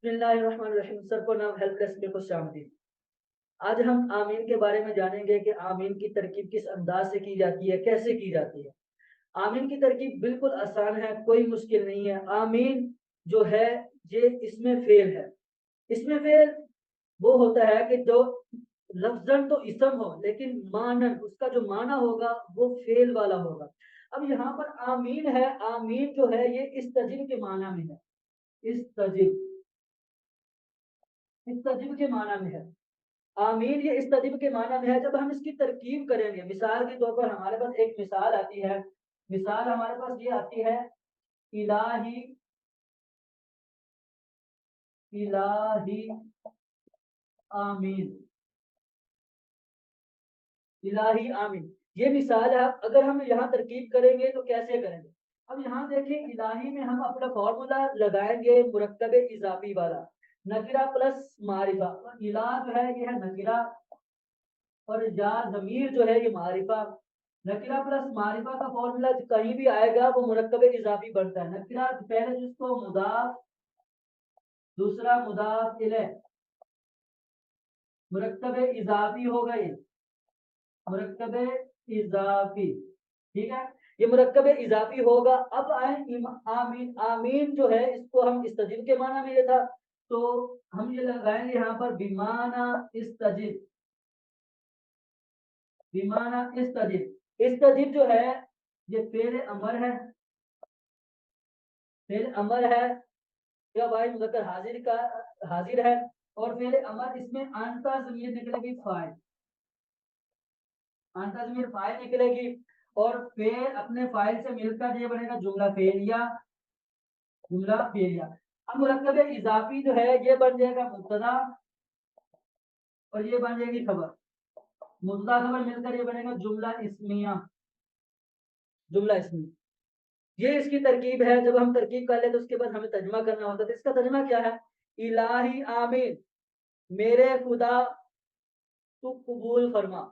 بسم اللہ الرحمن الرحیم. سر کو نام ہیلپ ڈیسک میں خوش آمدید. آج ہم آمین کے بارے میں جانیں گے کہ آمین کی ترکیب کس انداز سے کی جاتی ہے, کیسے کی جاتی ہے. آمین کی ترکیب بالکل آسان ہے, کوئی مشکل نہیں ہے. آمین جو ہے یہ اس میں فعل ہے. اس میں فعل وہ ہوتا ہے کہ جو لفظاً تو اسم ہو لیکن مانن اس کا جو معنی ہوگا وہ فعل والا ہوگا. اب یہاں پر آمین ہے, آمین جو ہے یہ استجب کے معنی میں ہے. استجب استجب کے معنی میں ہے. آمین یہ استجب کے معنی میں ہے. جب ہم اس کی ترکیب کریں گے, مثال کے طور پر ہمارے پاس ایک مثال آتی ہے. مثال ہمارے پاس یہ آتی ہے, الہی الہی آمین. الہی آمین یہ مثال ہے. اگر ہم یہاں ترکیب کریں گے تو کیسے کریں گے؟ اب یہاں دیکھیں, الہی میں ہم اپنا فارمولا لگائیں گے مرکب اضافی والا, نکرہ پلس معرفہ. الہ جو ہے یہ ہے نکرہ اور یا ضمیر جو ہے یہ معرفہ. نکرہ پلس معرفہ کا فارمولا کہیں بھی آئے گا وہ مرکب اضافی بنتا ہے. نکرہ پہلے جس کو مضاف, دوسرا مضاف الیہ, مرکب اضافی ہو گئے, مرکب اضافی. ٹھیک ہے, یہ مرکب اضافی ہوگا. اب آئیں آمین. آمین جو ہے اس کو ہم استجب کے معنی میں یہ تھا تو ہم یہ لگائیں گے یہاں پر بیمانہ استجب. بیمانہ استجب. استجب جو ہے یہ فعل امر ہے. فعل امر ہے یا بھائی مذکر حاضر کا حاضر ہے, اور فعل امر اس میں انتا ضمیر نکلے گی فاعل, انتا ضمیر فاعل نکلے گی, اور فعل اپنے فاعل سے مل کر یہ بنے گا جملہ فعلیہ. جملہ فعلیہ. اب مرکب اضافی جو ہے یہ بن جائے گا مبتدا اور یہ بن جائے گی خبر. مبتدا خبر مل کر یہ بنے گا جملہ اسمیہ. جملہ اسمیہ یہ اس کی ترکیب ہے. جب ہم ترکیب کر لیں تو اس کے بعد ہمیں ترجمہ کرنا ہوتا ہے. تو اس کا ترجمہ کیا ہے؟ الہی آمین, میرے خدا تو قبول فرما.